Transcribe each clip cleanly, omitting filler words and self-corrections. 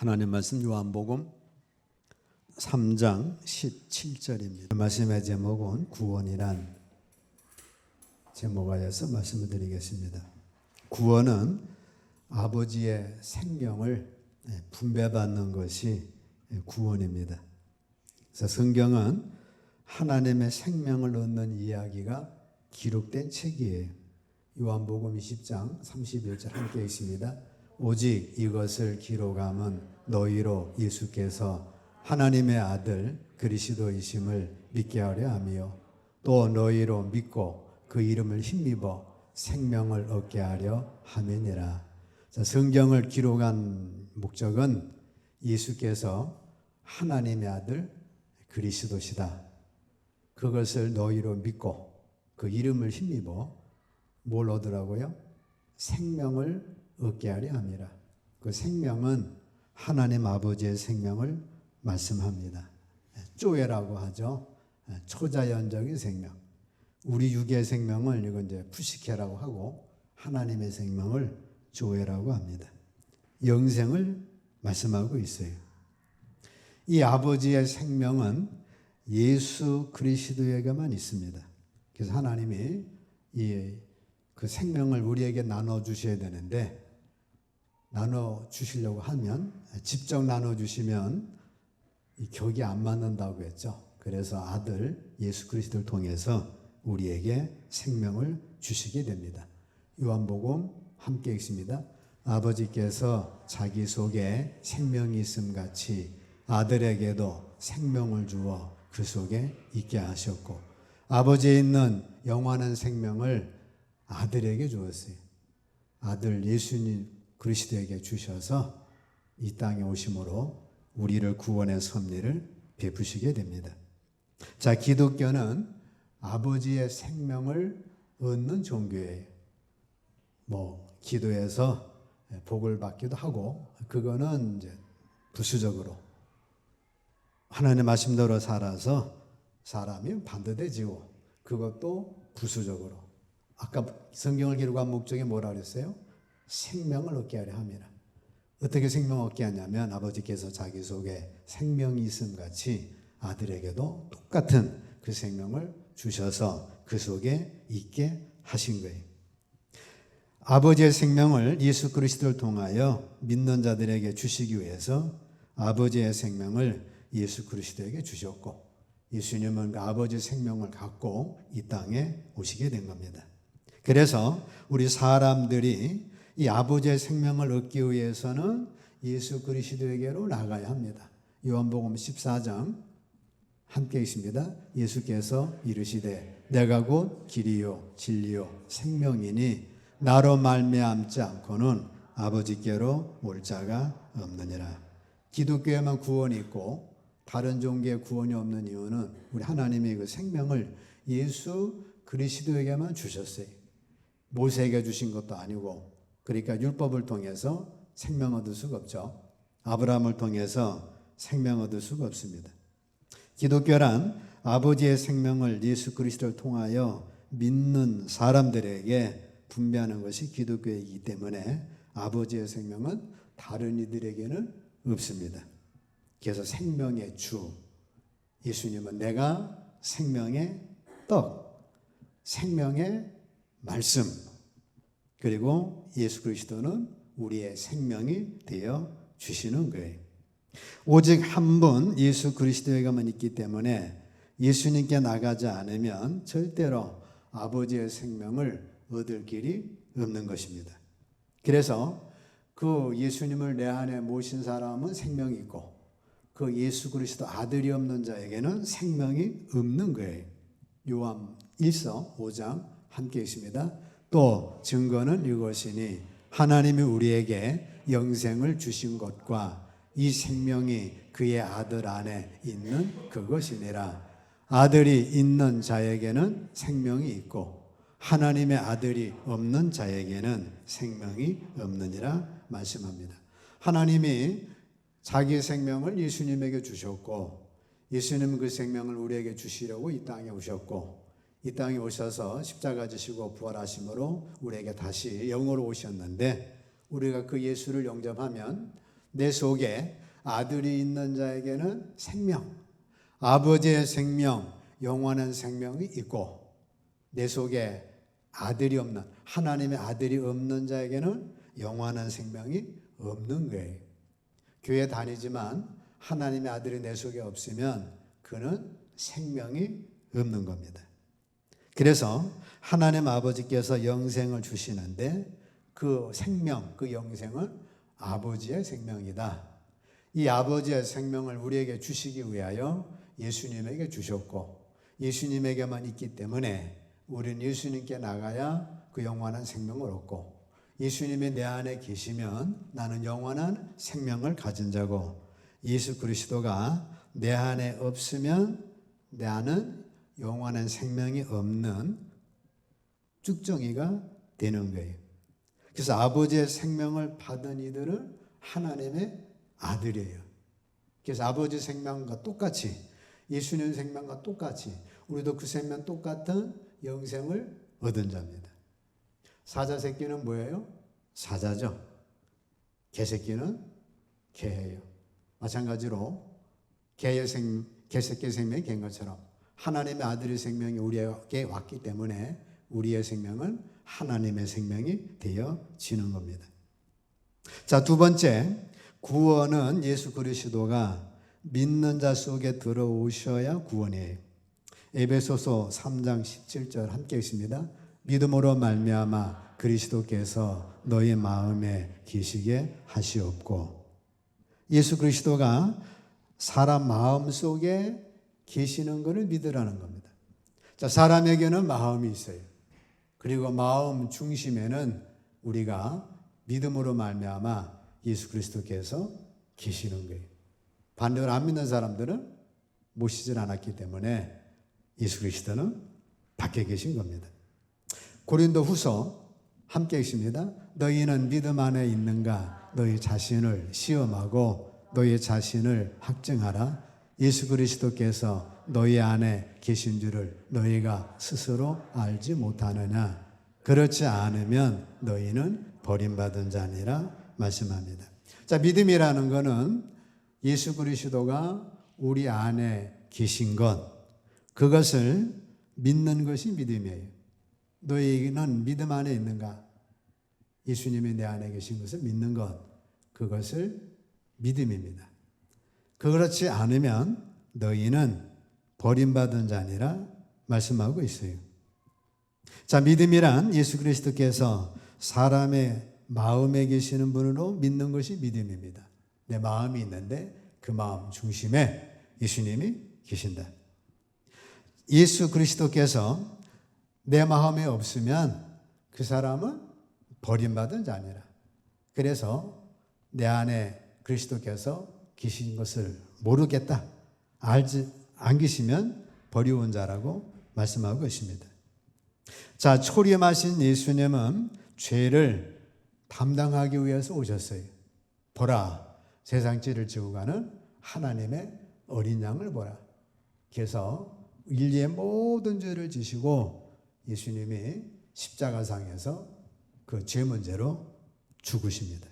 하나님 말씀 요한복음 3장 17절입니다. 말씀의 제목은 구원이란 제목하여서 말씀을 드리겠습니다. 구원은 아버지의 생명을 분배받는 것이 구원입니다. 그래서 성경은 하나님의 생명을 얻는 이야기가 기록된 책이에요. 요한복음 20장 31절 함께 있습니다. 오직 이것을 기록함은 너희로 예수께서 하나님의 아들 그리스도이심을 믿게 하려 함이요 또 너희로 믿고 그 이름을 힘입어 생명을 얻게 하려 함이니라. 성경을 기록한 목적은 예수께서 하나님의 아들 그리스도시다. 그것을 너희로 믿고 그 이름을 힘입어 뭘 얻으라고요? 생명을 얻게 하려 함이라. 그 생명은 하나님 아버지의 생명을 말씀합니다. 쪼에라고 하죠. 초자연적인 생명. 우리 육의 생명을 이건 이제 푸시케라고 하고 하나님의 생명을 조에라고 합니다. 영생을 말씀하고 있어요. 이 아버지의 생명은 예수 그리스도에게만 있습니다. 그래서 하나님이 그 생명을 우리에게 나눠 주셔야 되는데 나눠 주시려고 하면 직접 나눠 주시면 이 격이 안 맞는다고 했죠. 그래서 아들 예수 그리스도를 통해서 우리에게 생명을 주시게 됩니다. 요한복음 함께 읽습니다. 아버지께서 자기 속에 생명이 있음 같이 아들에게도 생명을 주어 그 속에 있게 하셨고 아버지에 있는 영원한 생명을 아들에게 주었어요. 아들 예수님 그리스도에게 주셔서 이 땅에 오심으로 우리를 구원의 섭리를 베푸시게 됩니다. 자, 기독교는 아버지의 생명을 얻는 종교예요. 기도해서 복을 받기도 하고 그거는 이제 부수적으로 하나님의 말씀대로 살아서 사람이 반듯해지고 그것도 부수적으로 아까 성경을 기록한 목적이 뭐라 그랬어요? 생명을 얻게 하려 함이라. 어떻게 생명을 얻게 하냐면 아버지께서 자기 속에 생명이 있음 같이 아들에게도 똑같은 그 생명을 주셔서 그 속에 있게 하신 거예요. 아버지의 생명을 예수 그리스도를 통하여 믿는 자들에게 주시기 위해서 아버지의 생명을 예수 그리스도에게 주셨고 예수님은 그 아버지의 생명을 갖고 이 땅에 오시게 된 겁니다. 그래서 우리 사람들이 이 아버지의 생명을 얻기 위해서는 예수 그리스도에게로 나가야 합니다. 요한복음 14장 함께 있습니다. 예수께서 이르시되 내가 곧 길이요 진리요 생명이니 나로 말미암지 않고는 아버지께로 올 자가 없느니라. 기독교에만 구원이 있고 다른 종교에 구원이 없는 이유는 우리 하나님이 그 생명을 예수 그리스도에게만 주셨어요. 모세에게 주신 것도 아니고 그러니까 율법을 통해서 생명 얻을 수가 없죠. 아브라함을 통해서 생명 얻을 수가 없습니다. 기독교란 아버지의 생명을 예수 그리스도를 통하여 믿는 사람들에게 분배하는 것이 기독교이기 때문에 아버지의 생명은 다른 이들에게는 없습니다. 그래서 생명의 주 예수님은 내가 생명의 떡, 생명의 말씀 그리고 예수 그리스도는 우리의 생명이 되어 주시는 거예요. 오직 한 분 예수 그리스도에게만 있기 때문에 예수님께 나가지 않으면 절대로 아버지의 생명을 얻을 길이 없는 것입니다. 그래서 그 예수님을 내 안에 모신 사람은 생명이 있고 그 예수 그리스도 아들이 없는 자에게는 생명이 없는 거예요. 요한 1서 5장 함께 있습니다. 또 증거는 이것이니 하나님이 우리에게 영생을 주신 것과 이 생명이 그의 아들 안에 있는 그것이니라. 아들이 있는 자에게는 생명이 있고 하나님의 아들이 없는 자에게는 생명이 없느니라 말씀합니다. 하나님이 자기 생명을 예수님에게 주셨고 예수님은 그 생명을 우리에게 주시려고 이 땅에 오셨고 이 땅에 오셔서 십자가 지시고 부활하심으로 우리에게 다시 영으로 오셨는데 우리가 그 예수를 영접하면 내 속에 아들이 있는 자에게는 생명, 아버지의 생명, 영원한 생명이 있고, 내 속에 아들이 없는, 하나님의 아들이 없는 자에게는 영원한 생명이 없는 거예요. 교회 다니지만 하나님의 아들이 내 속에 없으면 그는 생명이 없는 겁니다. 그래서 하나님 아버지께서 영생을 주시는데 그 생명, 그 영생은 아버지의 생명이다. 이 아버지의 생명을 우리에게 주시기 위하여 예수님에게 주셨고, 예수님에게만 있기 때문에 우리는 예수님께 나가야 그 영원한 생명을 얻고, 예수님이 내 안에 계시면 나는 영원한 생명을 가진 자고, 예수 그리스도가 내 안에 없으면 나는 영원한 생명이 없는 쭉정이가 되는 거예요. 그래서 아버지의 생명을 받은 이들은 하나님의 아들이에요. 그래서 아버지 생명과 똑같이, 예수님 생명과 똑같이 우리도 그 생명 똑같은 영생을 얻은 자입니다. 사자 새끼는 뭐예요? 사자죠. 개 새끼는 개예요. 마찬가지로 개새끼 생명이 개인 것처럼 하나님의 아들의 생명이 우리에게 왔기 때문에 우리의 생명은 하나님의 생명이 되어지는 겁니다. 자, 두 번째, 구원은 예수 그리스도가 믿는 자 속에 들어오셔야 구원이에요. 에베소서 3장 17절 함께 있습니다. 믿음으로 말미암아 그리스도께서 너희 마음에 계시게 하시옵고, 예수 그리스도가 사람 마음 속에 계시는 것을 믿으라는 겁니다. 자, 사람에게는 마음이 있어요. 그리고 마음 중심에는 우리가 믿음으로 말미암아 예수 그리스도께서 계시는 거예요. 반대로 안 믿는 사람들은 모시질 않았기 때문에 예수 그리스도는 밖에 계신 겁니다. 고린도 후서 함께 있습니다. 너희는 믿음 안에 있는가? 너희 자신을 시험하고 너희 자신을 확증하라. 예수 그리스도께서 너희 안에 계신 줄을 너희가 스스로 알지 못하느냐? 그렇지 않으면 너희는 버림받은 자니라 말씀합니다. 자, 믿음이라는 것은 예수 그리스도가 우리 안에 계신 것, 그것을 믿는 것이 믿음이에요. 너희는 믿음 안에 있는가? 예수님이 내 안에 계신 것을 믿는 것, 그것을 믿음입니다. 그렇지 않으면 너희는 버림받은 자니라 말씀하고 있어요. 자, 믿음이란 예수 그리스도께서 사람의 마음에 계시는 분으로 믿는 것이 믿음입니다. 내 마음이 있는데 그 마음 중심에 예수님이 계신다. 예수 그리스도께서 내 마음에 없으면 그 사람은 버림받은 자니라. 그래서 내 안에 그리스도께서 계신 것을 모르겠다, 알지 안 계시면 버리운 자라고 말씀하고 있습니다. 자, 초림하신 예수님은 죄를 담당하기 위해서 오셨어요. 보라, 세상 죄를 지고 가는 하나님의 어린 양을 보라. 그래서 인류의 모든 죄를 지시고 예수님이 십자가상에서 그 죄 문제로 죽으십니다.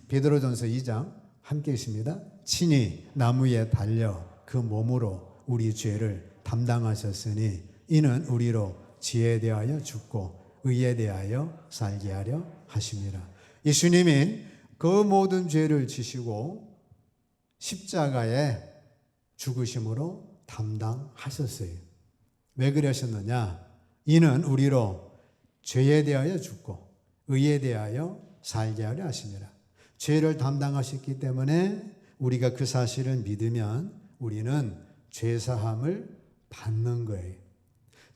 베드로전서 2장 함께 있습니다. 친히 나무에 달려 그 몸으로 우리 죄를 담당하셨으니 이는 우리로 지혜에 대하여 죽고 의에 대하여 살게 하려 하심이라. 예수님이 그 모든 죄를 지시고 십자가에 죽으심으로 담당하셨어요. 왜 그러셨느냐? 이는 우리로 죄에 대하여 죽고 의에 대하여 살게 하려 하심이라. 죄를 담당하셨기 때문에 우리가 그 사실을 믿으면 우리는 죄사함을 받는 거예요.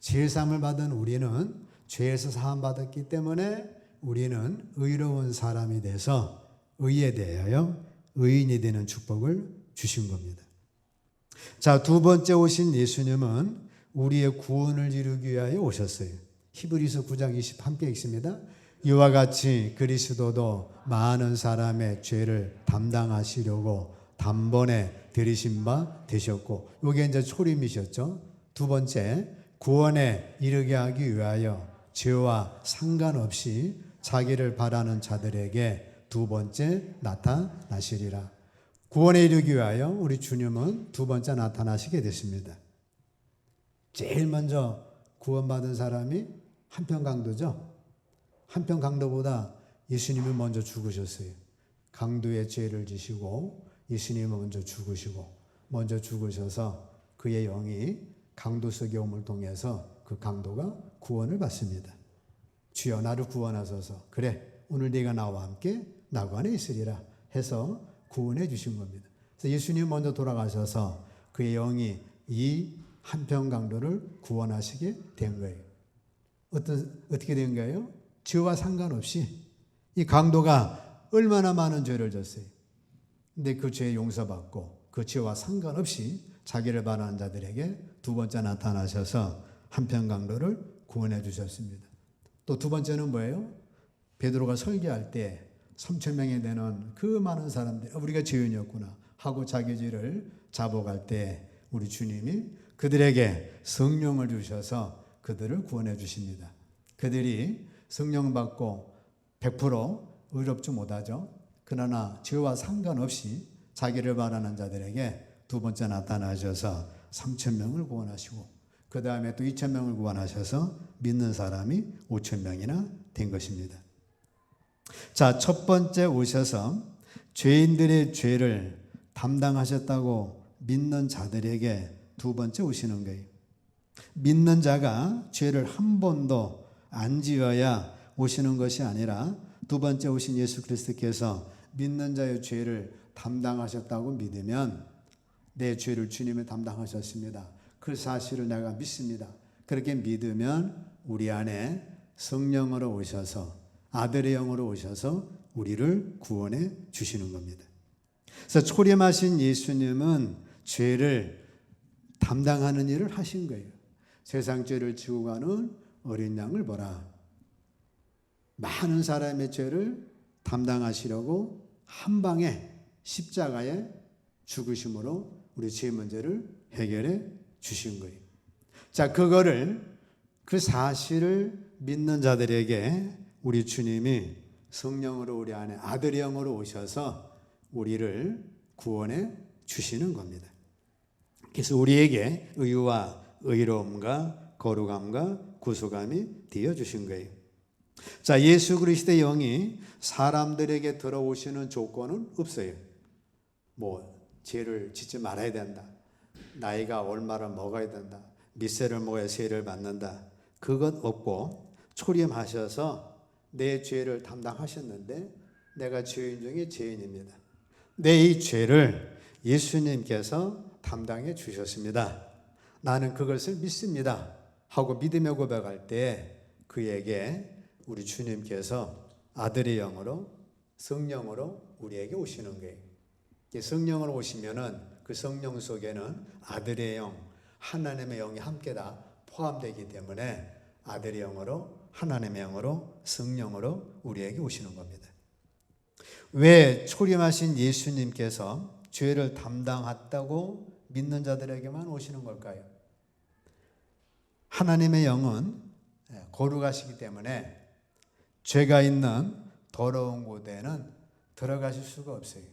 죄사함을 받은 우리는 죄에서 사함받았기 때문에 우리는 의로운 사람이 돼서 의에 대하여 의인이 되는 축복을 주신 겁니다. 자, 두 번째 오신 예수님은 우리의 구원을 이루기 위하여 오셨어요. 히브리서 9장 20 함께 읽습니다. 이와 같이 그리스도도 많은 사람의 죄를 담당하시려고 단번에 들이신 바 되셨고, 이게 이제 초림이셨죠. 두 번째, 구원에 이르게 하기 위하여 죄와 상관없이 자기를 바라는 자들에게 두 번째 나타나시리라. 구원에 이르기 위하여 우리 주님은 두 번째 나타나시게 됐습니다. 제일 먼저 구원받은 사람이 한평강도죠. 한평강도보다 예수님이 먼저 죽으셨어요. 강도의 죄를 지시고 예수님이 먼저 죽으시고 먼저 죽으셔서 그의 영이 강도 속의 몸을 통해서 그 강도가 구원을 받습니다. 주여 나를 구원하소서. 그래 오늘 네가 나와 함께 나고 안에 있으리라 해서 구원해 주신 겁니다. 그래서 예수님이 먼저 돌아가셔서 그의 영이 이 한평강도를 구원하시게 된 거예요. 어떻게 된 거예요? 죄와 상관없이 이 강도가 얼마나 많은 죄를 졌어요. 근데 그 죄 용서받고 그 죄와 상관없이 자기를 바라는 자들에게 두 번째 나타나셔서 한평강도를 구원해 주셨습니다. 또 두 번째는 뭐예요? 베드로가 설교할 때 3,000명이 되는 그 많은 사람들, 우리가 죄인이었구나 하고 자기 죄를 자복할 때 우리 주님이 그들에게 성령을 주셔서 그들을 구원해 주십니다. 그들이 성령 받고 100% 의롭지 못하죠. 그러나 죄와 상관없이 자기를 바라는 자들에게 두 번째 나타나셔서 3,000명을 구원하시고 그 다음에 또 2,000명을 구원하셔서 믿는 사람이 5,000명이나 된 것입니다. 자, 첫 번째 오셔서 죄인들의 죄를 담당하셨다고 믿는 자들에게 두 번째 오시는 거예요. 믿는 자가 죄를 한 번도 안 지어야 오시는 것이 아니라 두 번째 오신 예수 그리스도께서 믿는 자의 죄를 담당하셨다고 믿으면 내 죄를 주님이 담당하셨습니다. 그 사실을 내가 믿습니다. 그렇게 믿으면 우리 안에 성령으로 오셔서 아들의 영으로 오셔서 우리를 구원해 주시는 겁니다. 그래서 초림하신 예수님은 죄를 담당하는 일을 하신 거예요. 세상 죄를 지고 가는 어린 양을 보라. 많은 사람의 죄를 담당하시려고 한 방에 십자가에 죽으심으로 우리 죄 문제를 해결해 주신 거예요. 자, 그 사실을 믿는 자들에게 우리 주님이 성령으로 우리 안에 아들의 영으로 오셔서 우리를 구원해 주시는 겁니다. 그래서 우리에게 의와 의로움과 거룩함과 구속함이 되어 주신 거예요. 자, 예수 그리스도의 영이 사람들에게 들어오시는 조건은 없어요. 죄를 짓지 말아야 된다. 나이가 얼마나 먹어야 된다. 밑세를 먹어야 세를 받는다. 그것 없고 초림하셔서 내 죄를 담당하셨는데 내가 죄인 중에 죄인입니다. 내 이 죄를 예수님께서 담당해 주셨습니다. 나는 그것을 믿습니다 하고 믿음의 고백할 때 그에게 우리 주님께서 아들의 영으로 성령으로 우리에게 오시는 거예요. 성령으로 오시면은 그 성령 속에는 아들의 영, 하나님의 영이 함께 다 포함되기 때문에 아들의 영으로 하나님의 영으로 성령으로 우리에게 오시는 겁니다. 왜 초림하신 예수님께서 죄를 담당했다고 믿는 자들에게만 오시는 걸까요? 하나님의 영은 거룩하시기 때문에 죄가 있는 더러운 곳에는 들어가실 수가 없어요.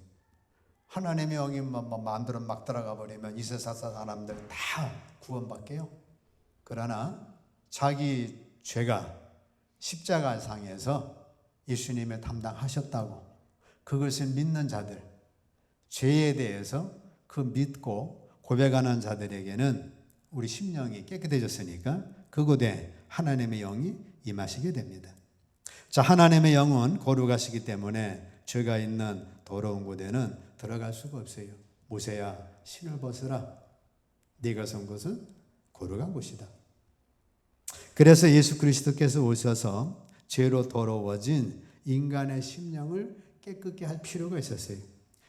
하나님의 영이 마음대로 막 들어가 버리면 이 세상 사람들 다 구원받게요. 그러나 자기 죄가 십자가상에서 예수님의 담당하셨다고 그것을 믿는 자들, 죄에 대해서 그 믿고 고백하는 자들에게는 우리 심령이 깨끗해졌으니까 그곳에 하나님의 영이 임하시게 됩니다. 자, 하나님의 영은 거룩하시기 때문에 죄가 있는 더러운 곳에는 들어갈 수가 없어요. 모세야 신을 벗으라. 네가 선 곳은 거룩한 곳이다. 그래서 예수 그리스도께서 오셔서 죄로 더러워진 인간의 심령을 깨끗게 할 필요가 있었어요.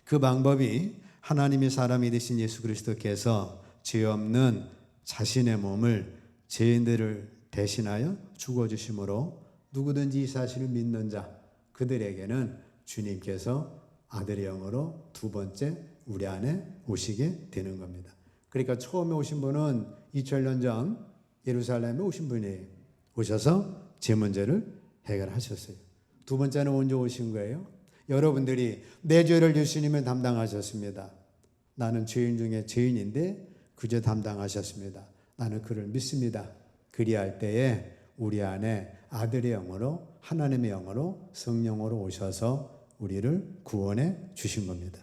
그 방법이 하나님이 사람이 되신 예수 그리스도께서 죄 없는 자신의 몸을 죄인들을 대신하여 죽어주심으로 누구든지 이 사실을 믿는 자 그들에게는 주님께서 아들의 영으로 두 번째 우리 안에 오시게 되는 겁니다. 그러니까 처음에 오신 분은 2000년 전 예루살렘에 오신 분이에요. 오셔서 죄 문제를 해결하셨어요. 두 번째는 언제 오신 거예요? 여러분들이 내 죄를 예수님이 담당하셨습니다. 나는 죄인 중에 죄인인데 그저 담당하셨습니다. 나는 그를 믿습니다. 그리할 때에 우리 안에 아들의 영으로, 하나님의 영으로, 성령으로 오셔서 우리를 구원해 주신 겁니다.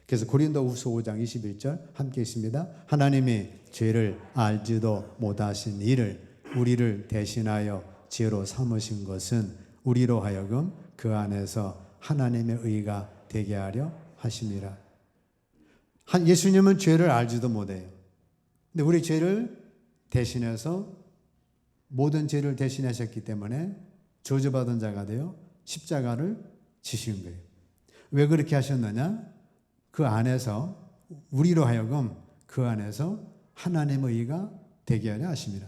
그래서 고린도후서 5장 21절 함께 있습니다. 하나님이 죄를 알지도 못하신 이를 우리를 대신하여 죄로 삼으신 것은 우리로 하여금 그 안에서 하나님의 의가 되게 하려 하심이라. 예수님은 죄를 알지도 못해요. 근데 우리 죄를 대신해서 모든 죄를 대신하셨기 때문에 저주받은 자가 되어 십자가를 지신 거예요. 왜 그렇게 하셨느냐? 그 안에서 우리로 하여금 그 안에서 하나님의 의가 되게 하려 하심이라.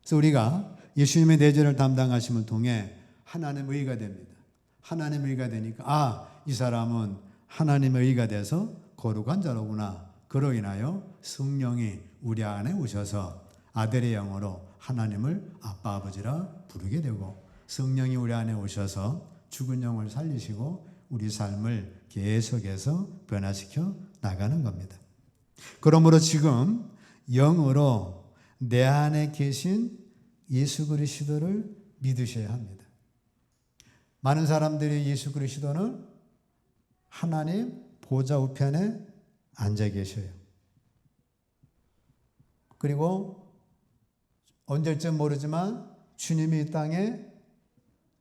그래서 우리가 예수님의 내 죄를 담당하심을 통해 하나님의 의가 됩니다. 하나님의 의가 되니까 이 사람은 하나님의 의가 돼서 거룩한 자로구나. 그로 인하여 성령이 우리 안에 오셔서 아들의 영으로 하나님을 아빠 아버지라 부르게 되고 성령이 우리 안에 오셔서 죽은 영을 살리시고 우리 삶을 계속해서 변화시켜 나가는 겁니다. 그러므로 지금 영으로 내 안에 계신 예수 그리스도를 믿으셔야 합니다. 많은 사람들이 예수 그리스도는 하나님 보좌 우편에 앉아 계셔요. 그리고 언제쯤 모르지만 주님이 이 땅에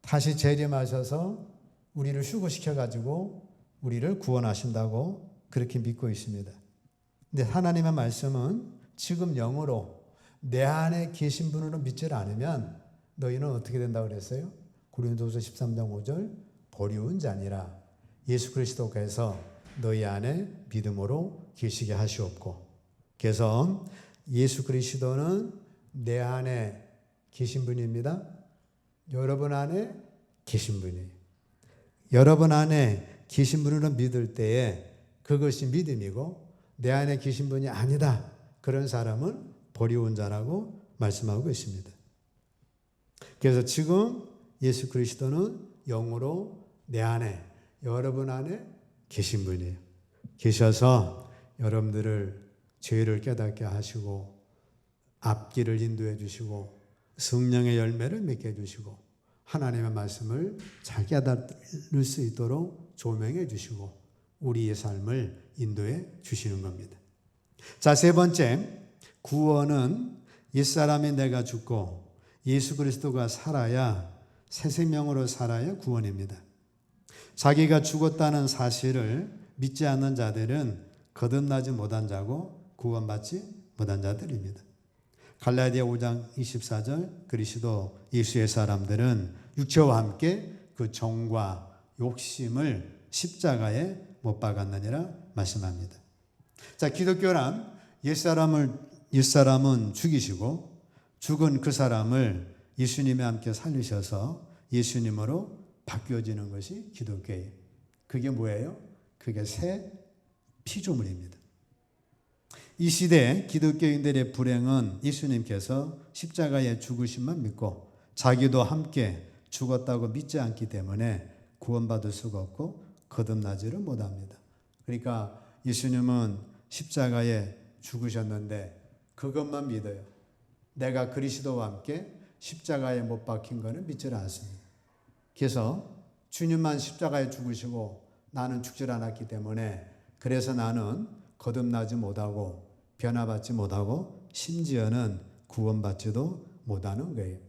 다시 재림하셔서 우리를 휴거시켜가지고 우리를 구원하신다고 그렇게 믿고 있습니다. 근데 하나님의 말씀은 지금 영으로 내 안에 계신 분으로 믿지 않으면 너희는 어떻게 된다고 그랬어요? 고린도후서 13장 5절 버리운 자니라. 예수 그리스도께서 너희 안에 믿음으로 계시게 하시옵고. 그래서 예수 그리스도는 내 안에 계신 분입니다. 여러분 안에 계신 분이에요. 여러분 안에 계신 분으로 믿을 때에 그것이 믿음이고 내 안에 계신 분이 아니다. 그런 사람은 버리운 자라고 말씀하고 있습니다. 그래서 지금 예수 그리스도는 영으로 내 안에, 여러분 안에 계신 분이에요. 계셔서 여러분들을 죄를 깨닫게 하시고 앞길을 인도해 주시고 성령의 열매를 맺게 해주시고 하나님의 말씀을 잘 깨달을 수 있도록 조명해 주시고 우리의 삶을 인도해 주시는 겁니다. 자, 세 번째, 구원은 옛사람이 내가 죽고 예수 그리스도가 살아야 새 생명으로 살아야 구원입니다. 자기가 죽었다는 사실을 믿지 않는 자들은 거듭나지 못한 자고 구원받지 못한 자들입니다. 갈라디아 5장 24절 그리스도 예수의 사람들은 육체와 함께 그 정과 욕심을 십자가에 못 박았느니라 말씀합니다. 자, 기독교란 옛사람은 죽이시고 죽은 그 사람을 예수님과 함께 살리셔서 예수님으로 바뀌어지는 것이 기독교예요. 그게 뭐예요? 그게 새 피조물입니다. 이 시대 기독교인들의 불행은 예수님께서 십자가에 죽으심만 믿고 자기도 함께 죽었다고 믿지 않기 때문에 구원받을 수가 없고 거듭나지를 못합니다. 그러니까 예수님은 십자가에 죽으셨는데 그것만 믿어요. 내가 그리스도와 함께 십자가에 못 박힌 것은 믿지 않습니다. 그래서 주님만 십자가에 죽으시고 나는 죽질 않았기 때문에 그래서 나는 거듭나지 못하고 변화받지 못하고 심지어는 구원받지도 못하는 거예요.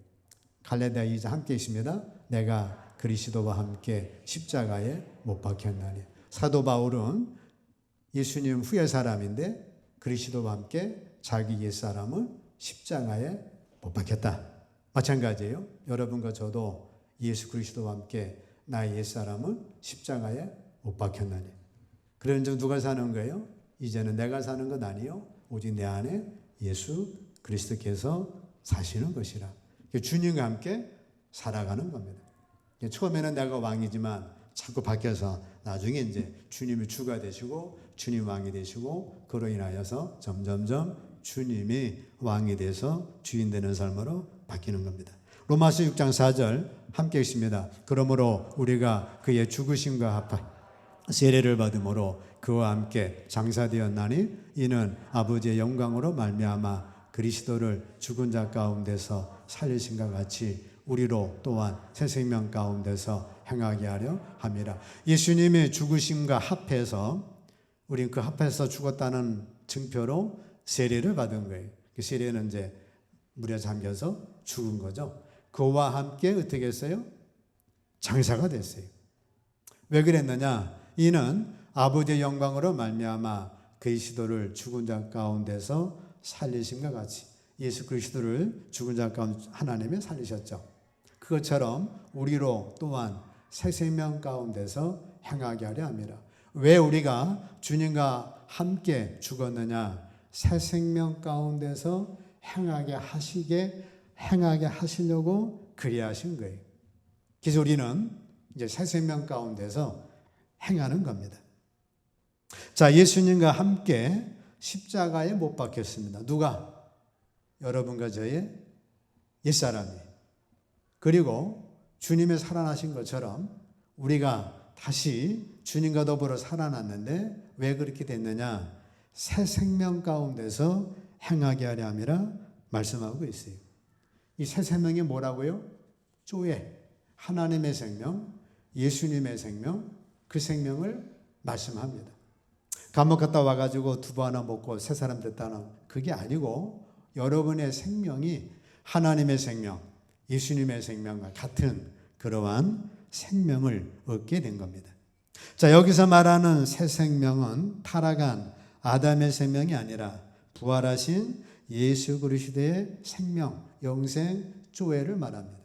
갈라디아 2장 함께 있습니다. 내가 그리스도와 함께 십자가에 못 박혔나니. 사도 바울은 예수님 후의 사람인데 그리스도와 함께 자기 옛사람을 십자가에 못 박혔다. 마찬가지예요. 여러분과 저도 예수 그리스도와 함께 나의 옛사람을 십자가에 못 박혔나니. 그런 즉 누가 사는 거예요? 이제는 내가 사는 것 아니요 오직 내 안에 예수 그리스도께서 사시는 것이라. 주님과 함께 살아가는 겁니다. 처음에는 내가 왕이지만 자꾸 바뀌어서 나중에 이제 주님이 주가 되시고 주님 왕이 되시고 그로 인하여서 점점점 주님이 왕이 돼서 주인 되는 삶으로 바뀌는 겁니다. 로마서 6장 4절 함께 있습니다. 그러므로 우리가 그의 죽으심과 합한 세례를 받음으로 그와 함께 장사되었나니 이는 아버지의 영광으로 말미암아 그리스도를 죽은 자 가운데서 살리신과 같이 우리로 또한 새 생명 가운데서 행하게 하려 함이라. 예수님의 죽으심과 합해서 우리는 그 합해서 죽었다는 증표로 세례를 받은 거예요. 그 세례는 이제 물에 잠겨서 죽은 거죠. 그와 함께 어떻게 했어요? 장사가 됐어요. 왜 그랬느냐? 이는 아버지의 영광으로 말미암아 그리스도를 죽은 자 가운데서 살리심과 같이 예수 그리스도를 죽은 자 가운데 하나님이 살리셨죠. 그것처럼 우리로 또한 새 생명 가운데서 행하게 하려 함이라. 왜 우리가 주님과 함께 죽었느냐? 새 생명 가운데서 행하게 하시려고 그리하신 거예요. 그래서 우리는 이제 새 생명 가운데서 행하는 겁니다. 자, 예수님과 함께 십자가에 못 박혔습니다. 누가? 여러분과 저의 옛사람이. 그리고 주님의 살아나신 것처럼 우리가 다시 주님과 더불어 살아났는데 왜 그렇게 됐느냐? 새 생명 가운데서 행하게 하려 함이라 말씀하고 있어요. 이 새 생명이 뭐라고요? 조회. 하나님의 생명, 예수님의 생명, 그 생명을 말씀합니다. 감옥 갔다 와가지고 두부 하나 먹고 새 사람 됐다는 그게 아니고 여러분의 생명이 하나님의 생명, 예수님의 생명과 같은 그러한 생명을 얻게 된 겁니다. 자, 여기서 말하는 새 생명은 타락한 아담의 생명이 아니라 부활하신 예수 그리스도의 생명, 영생, 조회를 말합니다.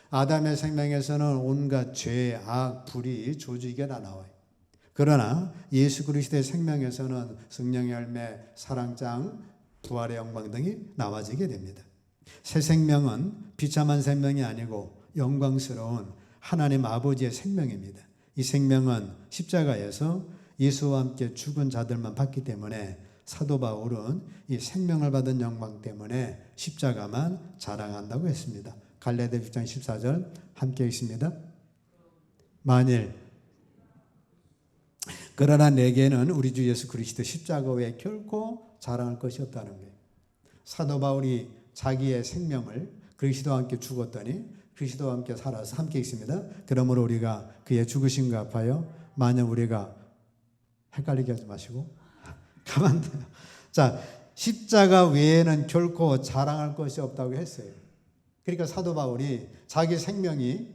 아담의 생명에서는 온갖 죄, 악, 불의, 조직이 다 나와요. 그러나 예수 그리스도의 생명에서는 성령의 열매, 사랑장, 부활의 영광 등이 나와지게 됩니다. 새 생명은 비참한 생명이 아니고 영광스러운 하나님 아버지의 생명입니다. 이 생명은 십자가에서 예수와 함께 죽은 자들만 받기 때문에 사도 바울은 이 생명을 받은 영광 때문에 십자가만 자랑한다고 했습니다. 갈라디아 6장 14절 함께 있습니다. 그러나 내게는 우리 주 예수 그리스도 십자가 외에 결코 자랑할 것이 없다는 거예요. 사도 바울이 자기의 생명을 그리스도와 함께 죽었더니 그리스도와 함께 살아서 함께 있습니다. 그러므로 우리가 그의 죽으심과 합하여 만약 우리가 헷갈리게 하지 마시고 가만둬요. 자, 십자가 외에는 결코 자랑할 것이 없다고 했어요. 그러니까 사도 바울이 자기 생명이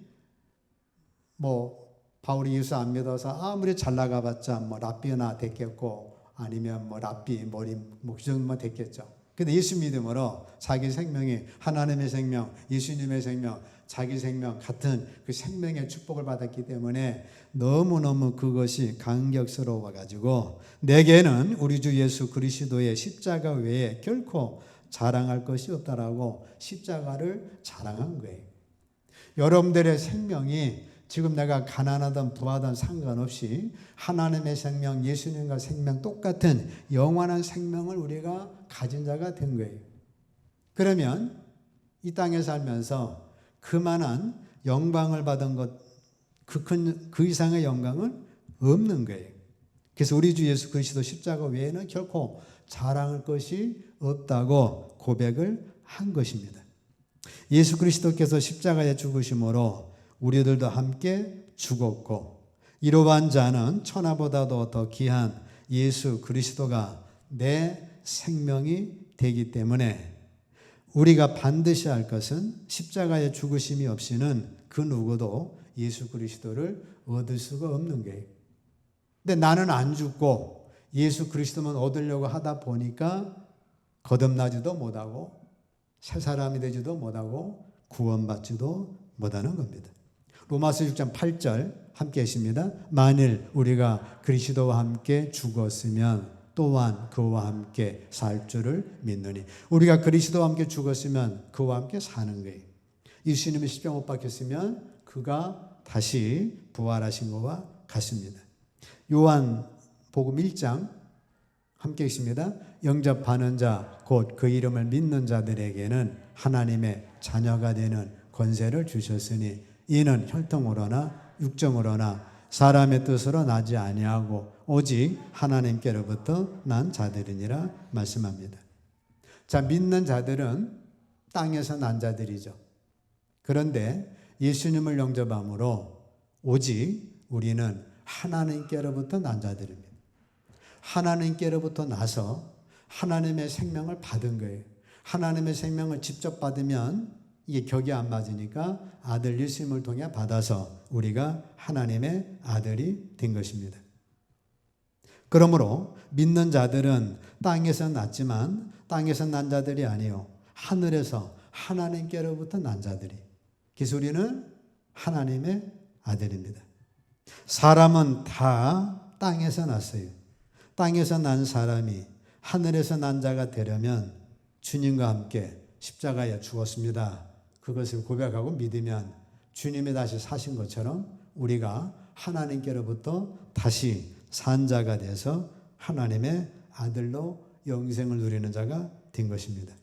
바울이 예수 안 믿어서 아무리 잘 나가봤자 랍비나 됐겠고 아니면 랍비 머리 그 정도만 됐겠죠. 근데 예수 믿음으로 자기 생명이 하나님의 생명, 예수님의 생명, 자기 생명 같은 그 생명의 축복을 받았기 때문에 너무너무 그것이 감격스러워 가지고 내게는 우리 주 예수 그리스도의 십자가 외에 결코 자랑할 것이 없다라고 십자가를 자랑한 거예요. 여러분들의 생명이 지금 내가 가난하든 부하든 상관없이 하나님의 생명, 예수님과 생명 똑같은 영원한 생명을 우리가 가진 자가 된 거예요. 그러면 이 땅에 살면서 그만한 영광을 받은 것, 그 이상의 영광은 없는 거예요. 그래서 우리 주 예수 그리스도 십자가 외에는 결코 자랑할 것이 없다고 고백을 한 것입니다. 예수 그리스도께서 십자가에 죽으심으로 우리들도 함께 죽었고 이러한 자는 천하보다도 더 귀한 예수 그리스도가 내 생명이 되기 때문에 우리가 반드시 할 것은 십자가의 죽으심이 없이는 그 누구도 예수 그리스도를 얻을 수가 없는 거예요. 근데 나는 안 죽고 예수 그리스도만 얻으려고 하다 보니까 거듭나지도 못하고 새 사람이 되지도 못하고 구원받지도 못하는 겁니다. 로마서 6장 8절 함께 하십니다. 만일 우리가 그리스도와 함께 죽었으면 또한 그와 함께 살 줄을 믿느니. 우리가 그리스도와 함께 죽었으면 그와 함께 사는 거예요. 예수님이 십자가 못 박혔으면 그가 다시 부활하신 것과 같습니다. 요한복음 1장 함께 있습니다. 영접하는 자 곧 그 이름을 믿는 자들에게는 하나님의 자녀가 되는 권세를 주셨으니 이는 혈통으로나 육정으로나 사람의 뜻으로 나지 아니하고 오직 하나님께로부터 난 자들이니라 말씀합니다. 자, 믿는 자들은 땅에서 난 자들이죠. 그런데 예수님을 영접함으로 오직 우리는 하나님께로부터 난 자들입니다. 하나님께로부터 나서 하나님의 생명을 받은 거예요. 하나님의 생명을 직접 받으면 이게 격이 안 맞으니까 아들 예수님을 통해 받아서 우리가 하나님의 아들이 된 것입니다. 그러므로 믿는 자들은 땅에서 났지만 땅에서 난 자들이 아니요 하늘에서 하나님께로부터 난 자들이. 그래서 우리는 하나님의 아들입니다. 사람은 다 땅에서 났어요. 땅에서 난 사람이 하늘에서 난 자가 되려면 주님과 함께 십자가에 죽었습니다. 그것을 고백하고 믿으면 주님이 다시 사신 것처럼 우리가 하나님께로부터 다시 산 자가 돼서 하나님의 아들로 영생을 누리는 자가 된 것입니다.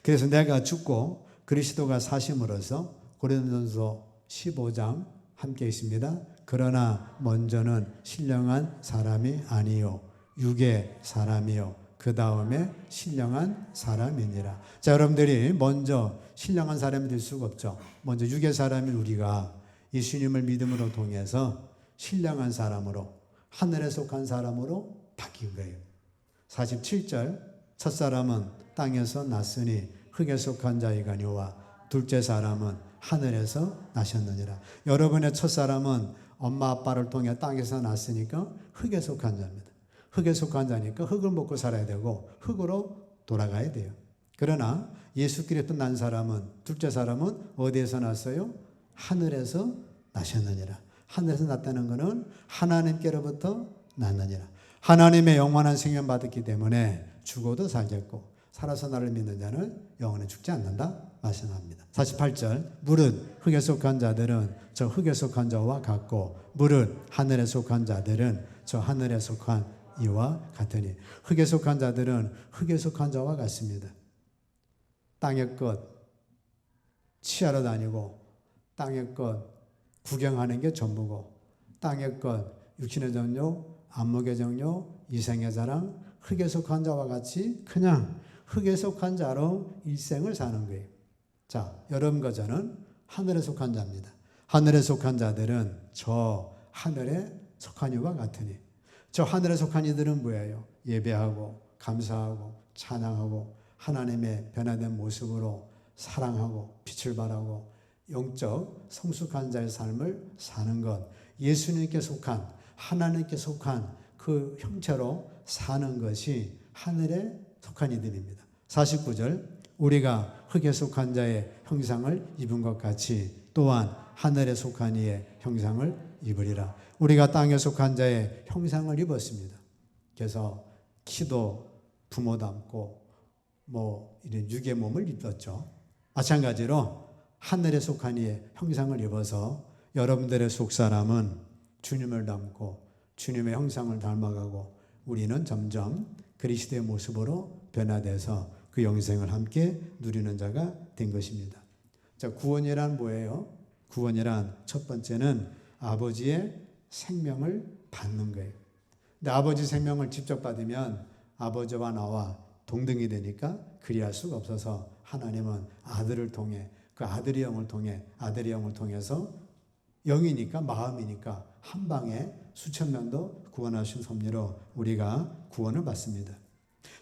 그래서 내가 죽고 그리스도가 사심으로써 고린도전서 15장 함께 있습니다. 그러나 먼저는 신령한 사람이 아니요 육의 사람이요 그 다음에 신령한 사람이니라. 자, 여러분들이 먼저 신령한 사람이 될 수가 없죠. 먼저 육의 사람인 우리가 예수님을 믿음으로 통해서 신령한 사람으로 하늘에 속한 사람으로 바뀐 거예요. 47절 첫사람은 땅에서 났으니 흙에 속한 자이거니와 둘째 사람은 하늘에서 나셨느니라. 여러분의 첫사람은 엄마 아빠를 통해 땅에서 났으니까 흙에 속한 자입니다. 흙에 속한 자니까 흙을 먹고 살아야 되고 흙으로 돌아가야 돼요. 그러나 예수 그리스도 난 사람은 둘째 사람은 어디에서 났어요? 하늘에서 나셨느니라. 하늘에서 났다는 것은 하나님께로부터 났느니라. 하나님의 영원한 생명 받았기 때문에 죽어도 살겠고 살아서 나를 믿는 자는 영원히 죽지 않는다 말씀합니다. 48절 무릇 흙에 속한 자들은 저 흙에 속한 자와 같고 무릇 하늘에 속한 자들은 저 하늘에 속한 이와 같으니 흙에 속한 자들은 흙에 속한 자와 같습니다. 땅의 것 치하러 다니고 땅의 것 구경하는 게 전부고 땅의 것 육신의 정욕 안목의 정욕 이생의 자랑 흙에 속한 자와 같이 그냥 흙에 속한 자로 일생을 사는 거예요. 자, 여러분과 저는 하늘에 속한 자입니다. 하늘에 속한 자들은 저 하늘에 속한 이와 같으니 저 하늘에 속한 이들은 뭐예요? 예배하고 감사하고 찬양하고 하나님의 변화된 모습으로 사랑하고 빛을 발하고 영적 성숙한 자의 삶을 사는 것, 예수님께 속한 하나님께 속한 그 형체로 사는 것이 하늘에 속한 이들입니다. 49절 우리가 흙에 속한 자의 형상을 입은 것 같이 또한 하늘에 속한 이의 형상을 입으리라. 우리가 땅에 속한 자의 형상을 입었습니다. 그래서 키도 부모 닮고 이런 육의 몸을 입었죠. 마찬가지로 하늘에 속한 이의 형상을 입어서 여러분들의 속사람은 주님을 닮고 주님의 형상을 닮아가고 우리는 점점 그리스도의 모습으로 변화돼서 그 영생을 함께 누리는 자가 된 것입니다. 자, 구원이란 뭐예요? 구원이란 첫 번째는 아버지의 생명을 받는 거예요. 근데 아버지 생명을 직접 받으면 아버지와 나와 동등이 되니까 그리할 수가 없어서 하나님은 아들을 통해 그 아들의 영을 통해서 영이니까 마음이니까 한 방에 수천 명도 구원하신 섭리로 우리가 구원을 받습니다.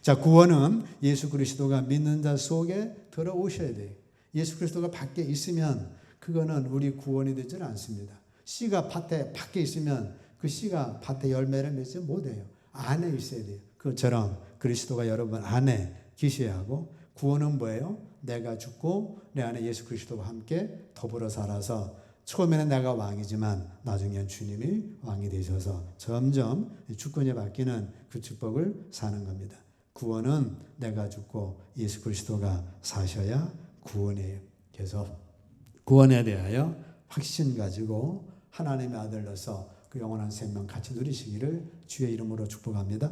자, 구원은 예수 그리스도가 믿는 자 속에 들어오셔야 돼요. 예수 그리스도가 밖에 있으면 그거는 우리 구원이 되지는 않습니다. 씨가 밭에 밖에 있으면 그 씨가 밭에 열매를 맺지 못해요. 안에 있어야 돼요. 그것처럼 그리스도가 여러분 안에 계셔야 하고 구원은 뭐예요? 내가 죽고 내 안에 예수 그리스도와 함께 더불어 살아서 처음에는 내가 왕이지만 나중엔 주님이 왕이 되셔서 점점 주권이 바뀌는 그 축복을 사는 겁니다. 구원은 내가 죽고 예수 그리스도가 사셔야 구원이에요. 그래서 구원에 대하여 확신 가지고 하나님의 아들로서 그 영원한 생명 같이 누리시기를 주의 이름으로 축복합니다.